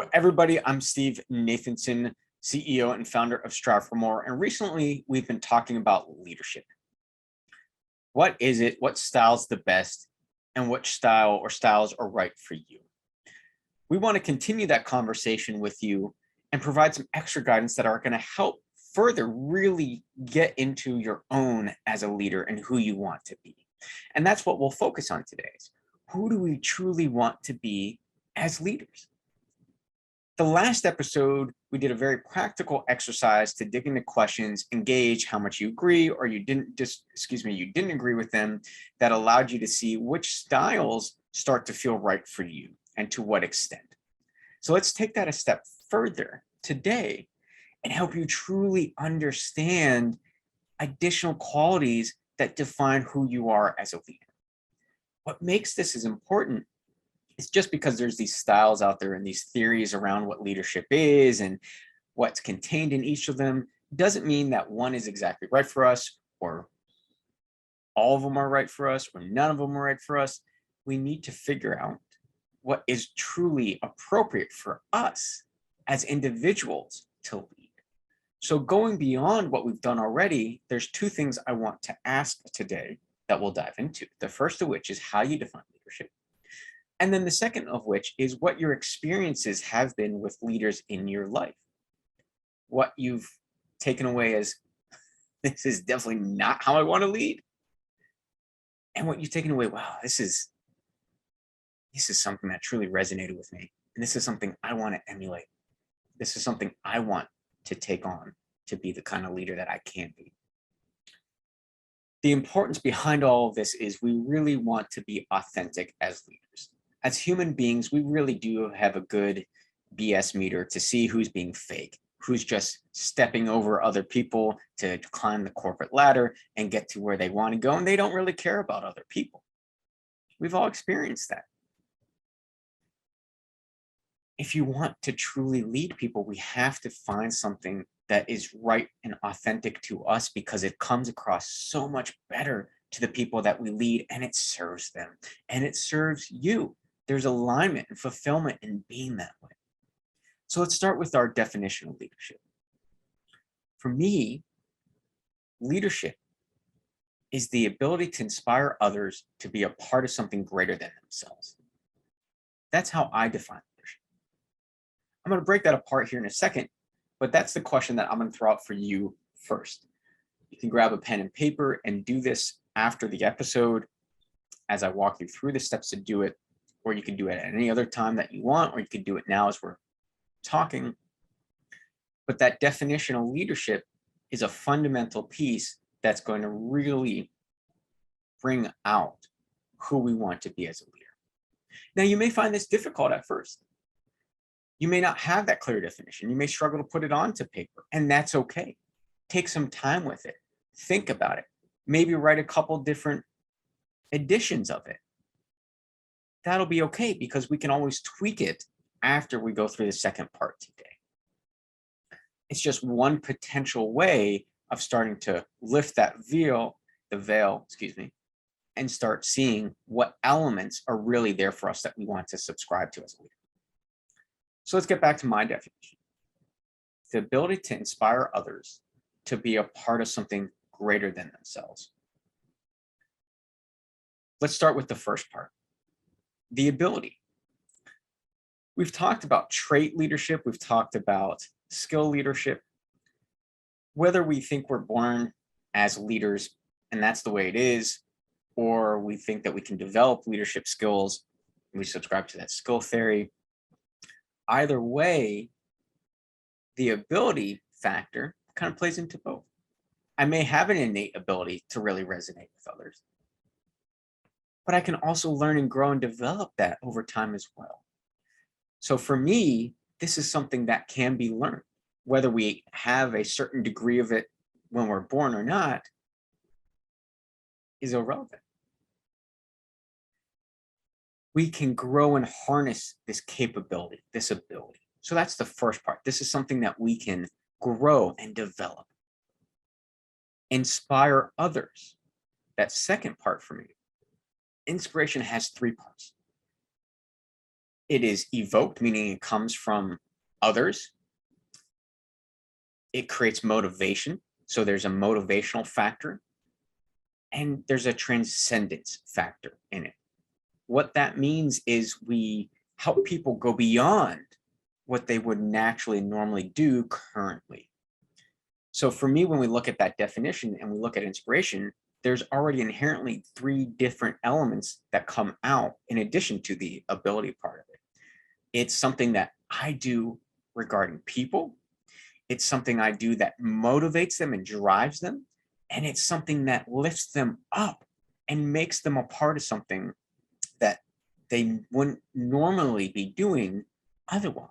up, everybody? I'm Steve Nathanson, CEO and founder of Strive for More. And recently, we've been talking about leadership. What is it? What style's the best? And which style or styles are right for you? We want to continue that conversation with you and provide some extra guidance that are going to help further really get into your own as a leader and who you want to be. And that's what we'll focus on today. Who do we truly want to be as leaders? The last episode, we did a very practical exercise to dig into questions, engage how much you agree or you didn't agree with them, that allowed you to see which styles start to feel right for you and to what extent. So let's take that a step further today and help you truly understand additional qualities that define who you are as a leader. What makes this as important is just because there's these styles out there and these theories around what leadership is and what's contained in each of them doesn't mean that one is exactly right for us, or all of them are right for us, or none of them are right for us. We need to figure out what is truly appropriate for us as individuals to lead. So going beyond what we've done already, there's two things I want to ask today that we'll dive into. The first of which is how you define leadership. And then the second of which is what your experiences have been with leaders in your life. What you've taken away as, this is definitely not how I want to lead. And what you've taken away, wow, this is something that truly resonated with me. And this is something I want to emulate. This is something I want to take on to be the kind of leader that I can be. The importance behind all of this is we really want to be authentic as leaders. As human beings, we really do have a good BS meter to see who's being fake, who's just stepping over other people to climb the corporate ladder and get to where they want to go, and they don't really care about other people. We've all experienced that. If you want to truly lead people, we have to find something that is right and authentic to us, because it comes across so much better to the people that we lead, and it serves them and it serves you. There's alignment and fulfillment in being that way. So let's start with our definition of leadership. For me, leadership is the ability to inspire others to be a part of something greater than themselves. That's how I define leadership. I'm going to break that apart here in a second, but that's the question that I'm going to throw out for you first. You can grab a pen and paper and do this after the episode as I walk you through the steps to do it, or you can do it at any other time that you want, or you can do it now as we're talking. But that definition of leadership is a fundamental piece that's going to really bring out who we want to be as a leader. Now, you may find this difficult at first. You may not have that clear definition. You may struggle to put it onto paper, and that's okay. Take some time with it. Think about it. Maybe write a couple different editions of it. That'll be okay, because we can always tweak it after we go through the second part today. It's just one potential way of starting to lift that veil, and start seeing what elements are really there for us that we want to subscribe to as a leader. So let's get back to my definition. The ability to inspire others to be a part of something greater than themselves. Let's start with the first part. The ability. We've talked about trait leadership. We've talked about skill leadership. Whether we think we're born as leaders and that's the way it is, or we think that we can develop leadership skills, we subscribe to that skill theory. Either way, the ability factor kind of plays into both. I may have an innate ability to really resonate with others, but I can also learn and grow and develop that over time as well. So for me, this is something that can be learned. Whether we have a certain degree of it when we're born or not is irrelevant. We can grow and harness this capability, this ability. So that's the first part. This is something that we can grow and develop. Inspire others. That second part for me. Inspiration has three parts. It is evoked, meaning it comes from others. It creates motivation. So there's a motivational factor, and there's a transcendence factor in it. What that means is we help people go beyond what they would naturally normally do currently. So for me, when we look at that definition and we look at inspiration, there's already inherently three different elements that come out in addition to the ability part of it. It's something that I do regarding people. It's something I do that motivates them and drives them. And it's something that lifts them up and makes them a part of something that they wouldn't normally be doing otherwise.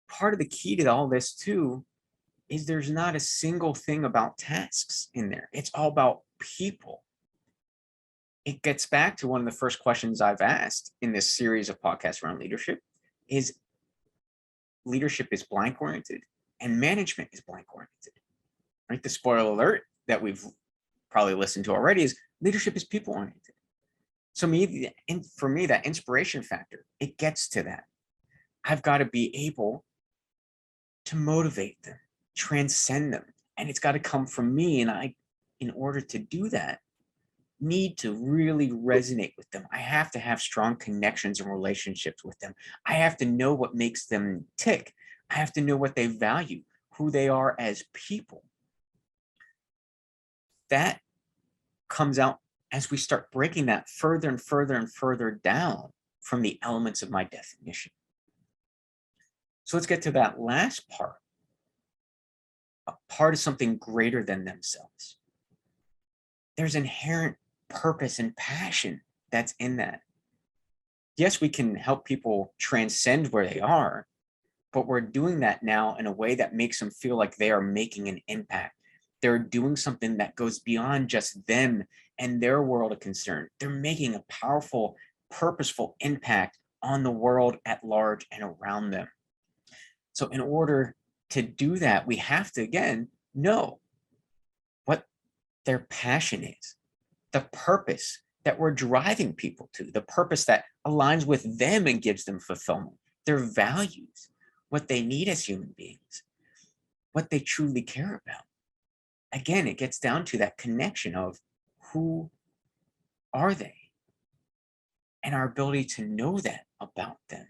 Part of the key to all this too is there's not a single thing about tasks in there. It's all about people. It gets back to one of the first questions I've asked in this series of podcasts around leadership is leadership is blank oriented and management is blank oriented. Right? The spoiler alert that we've probably listened to already is leadership is people oriented. So for me, that inspiration factor, it gets to that. I've got to be able to motivate them, transcend them, and it's got to come from me. And I, in order to do that, need to really resonate with them. I have to have strong connections and relationships with them. I have to know what makes them tick. I have to know what they value, who they are as people. That comes out as we start breaking that further and further and further down from the elements of my definition. So let's get to that last part. A part of something greater than themselves. There's inherent purpose and passion that's in that. Yes, we can help people transcend where they are, but we're doing that now in a way that makes them feel like they are making an impact. They're doing something that goes beyond just them and their world of concern. They're making a powerful, purposeful impact on the world at large and around them. So in order to do that, we have to, again, know what their passion is, the purpose that we're driving people to, the purpose that aligns with them and gives them fulfillment, their values, what they need as human beings, what they truly care about. Again, it gets down to that connection of who are they and our ability to know that about them.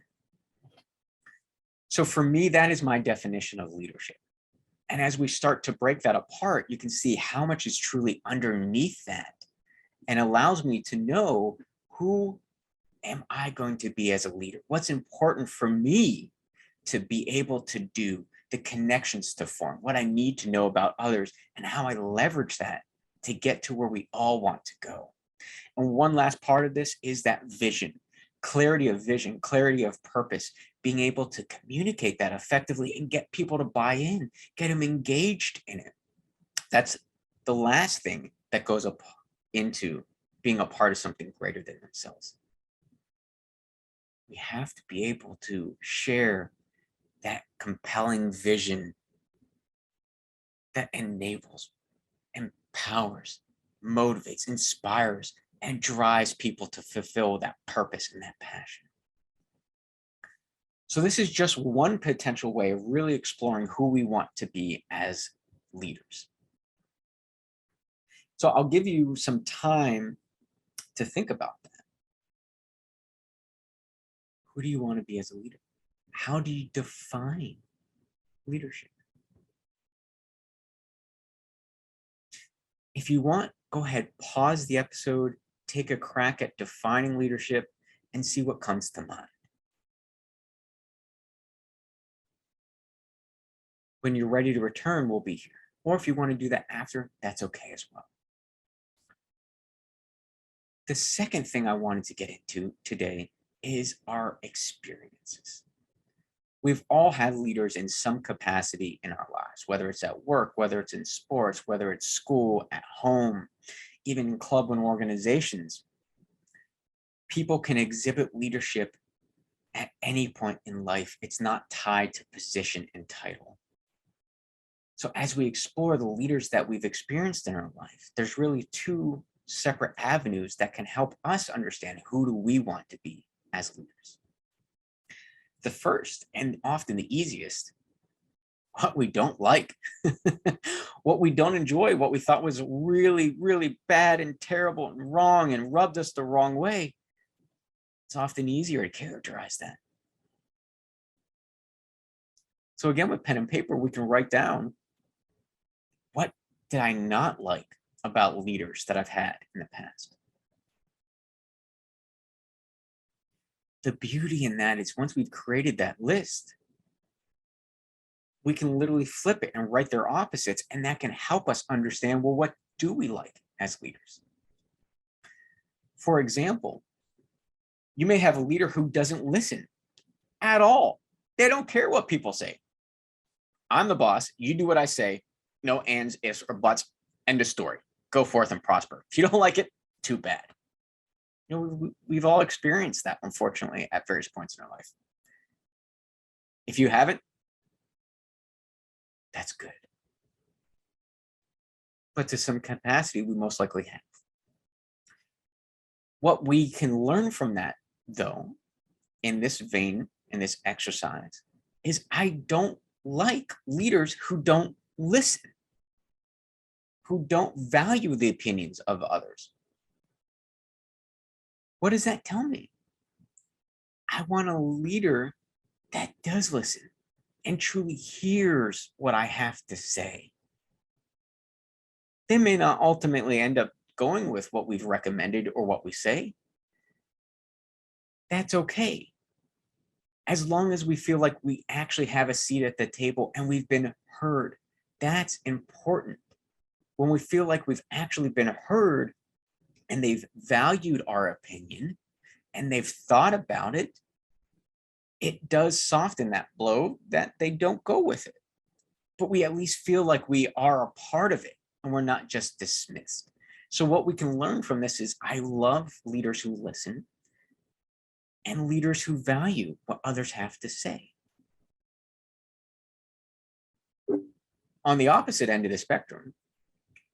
So for me, that is my definition of leadership. And as we start to break that apart, you can see how much is truly underneath that and allows me to know who am I going to be as a leader? What's important for me to be able to do, the connections to form, what I need to know about others, and how I leverage that to get to where we all want to go. And one last part of this is that vision, clarity of vision, clarity of purpose, being able to communicate that effectively and get people to buy in, get them engaged in it. That's the last thing that goes up into being a part of something greater than themselves. We have to be able to share that compelling vision that enables, empowers, motivates, inspires, and drives people to fulfill that purpose and that passion. So this is just one potential way of really exploring who we want to be as leaders. So I'll give you some time to think about that. Who do you want to be as a leader? How do you define leadership? If you want, go ahead, pause the episode, take a crack at defining leadership, and see what comes to mind. When you're ready to return, we'll be here. Or if you want to do that after, that's okay as well. The second thing I wanted to get into today is our experiences. We've all had leaders in some capacity in our lives, whether it's at work, whether it's in sports, whether it's school, at home, even in club and organizations. People can exhibit leadership at any point in life. It's not tied to position and title. So as we explore the leaders that we've experienced in our life, there's really two separate avenues that can help us understand who do we want to be as leaders. The first, and often the easiest, what we don't like, what we don't enjoy, what we thought was really, really bad and terrible and wrong and rubbed us the wrong way. It's often easier to characterize that. So again, with pen and paper, we can write down, what did I not like about leaders that I've had in the past? The beauty in that is once we've created that list, we can literally flip it and write their opposites, and that can help us understand, well, what do we like as leaders? For example, you may have a leader who doesn't listen at all. They don't care what people say. I'm the boss. You do what I say. No ands, ifs, or buts. End of story. Go forth and prosper. If you don't like it, too bad. You know, we've all experienced that, unfortunately, at various points in our life. If you haven't, that's good. But to some capacity, we most likely have. What we can learn from that, though, in this vein, in this exercise, is I don't like leaders who don't listen, who don't value the opinions of others. What does that tell me? I want a leader that does listen and truly hears what I have to say. They may not ultimately end up going with what we've recommended or what we say. That's okay. As long as we feel like we actually have a seat at the table and we've been heard, that's important. When we feel like we've actually been heard and they've valued our opinion and they've thought about it, it does soften that blow that they don't go with it. But we at least feel like we are a part of it and we're not just dismissed. So what we can learn from this is I love leaders who listen and leaders who value what others have to say. On the opposite end of the spectrum,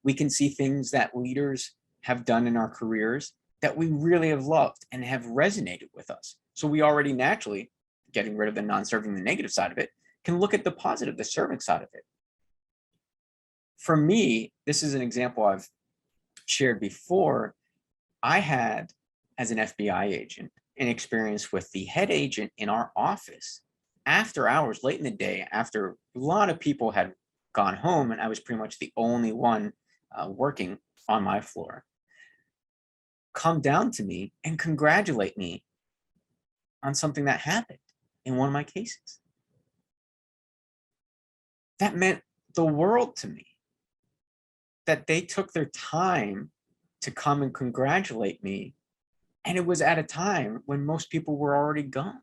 we can see things that leaders have done in our careers that we really have loved and have resonated with us. So we already naturally, getting rid of the non-serving, the negative side of it, can look at the positive, the serving side of it. For me, this is an example I've shared before. I had, as an FBI agent, an experience with the head agent in our office after hours, late in the day, after a lot of people had gone home and I was pretty much the only one working on my floor, come down to me and congratulate me on something that happened in one of my cases. That meant the world to me, that they took their time to come and congratulate me. And it was at a time when most people were already gone.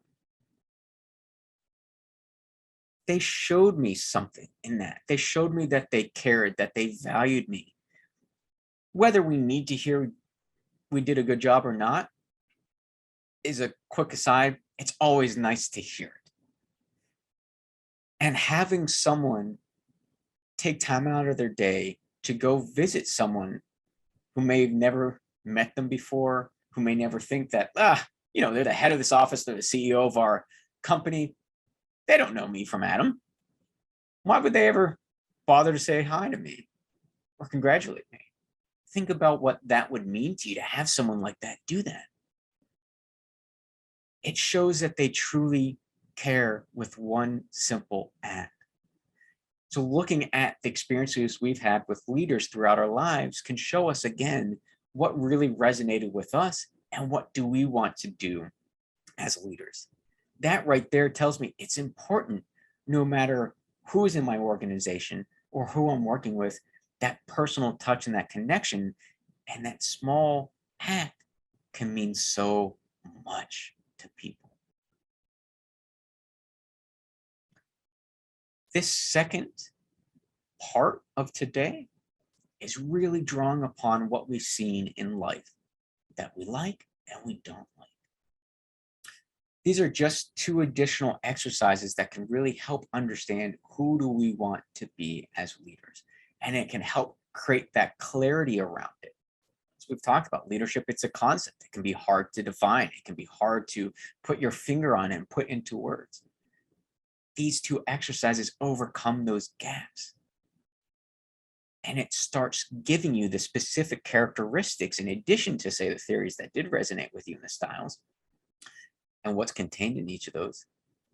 They showed me something in that. They showed me that they cared, that they valued me. Whether we need to hear we did a good job or not is a quick aside. It's always nice to hear it. And having someone take time out of their day to go visit someone who may have never met them before, who may never think that, they're the head of this office, they're the CEO of our company. They don't know me from Adam. Why would they ever bother to say hi to me or congratulate me? Think about what that would mean to you to have someone like that do that. It shows that they truly care with one simple act. So looking at the experiences we've had with leaders throughout our lives can show us again what really resonated with us and what do we want to do as leaders. That right there tells me it's important, no matter who is in my organization or who I'm working with, that personal touch and that connection and that small act can mean so much to people. This second part of today is really drawing upon what we've seen in life that we like and we don't like. These are just two additional exercises that can really help understand who do we want to be as leaders. And it can help create that clarity around it. as we've talked about, leadership, it's a concept. It can be hard to define. It can be hard to put your finger on it and put into words. These two exercises overcome those gaps. And it starts giving you the specific characteristics, in addition to, say, the theories that did resonate with you in the styles, and what's contained in each of those,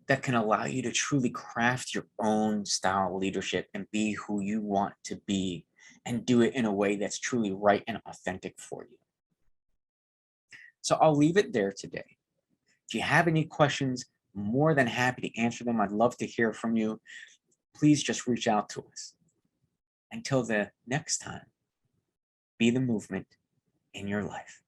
that can allow you to truly craft your own style of leadership and be who you want to be, and do it in a way that's truly right and authentic for you. So I'll leave it there today. If you have any questions, more than happy to answer them. I'd love to hear from you. Please just reach out to us. Until the next time, be the movement in your life.